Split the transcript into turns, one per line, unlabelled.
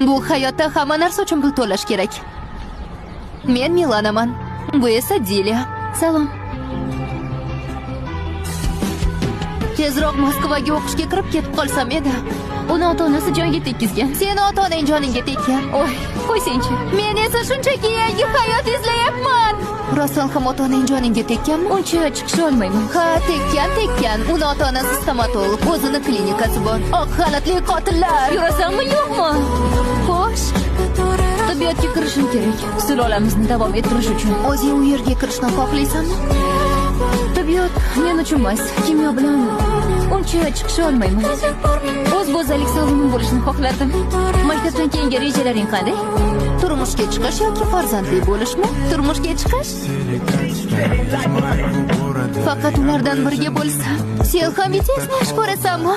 Bu hayotda hamma narsa uchun pul to'lash kerak. Men Milanaman. Bu esa Dilya.
Salom.
Tezroq Moskvaga o'qishga kirib ketib qolsam edi.
Uni ota-onasi joyiga tekkizgan.
Seni ota-onang joningga tekkan.
Oy, qo'ysangchi.
Men esa shunchaki yangi hayot izlayapman. Rostdan ham ota-onang joningga tekkanmi?
Uncha chiqisha olmayman.
Ha, tekkan. Uni ota-onasi stomatolog, o'zini klinikasi bor. Oq xalatli qotillar.
Yurasanmi, yo'qmi?
Xo'sh,
Tibbiyotga kirishim kerak. Sulolamizni davom ettirish uchun.
o'zing u yerga kirishni xohlaysanmi?
Tibbiyot men uchun emas. Kimyo bilan uncha chiqisha olmayman. O'z go'zallik salonim bo'lishni xohlardim. Maktabdan keyingi rejalaring qanday?
Turmushga chiqish yoki farzandli bo'lishmi? Turmushga chiqish? Faqat ulardan biriga bo'lsa, sen ham BTSni yaxshi ko'rasanmi?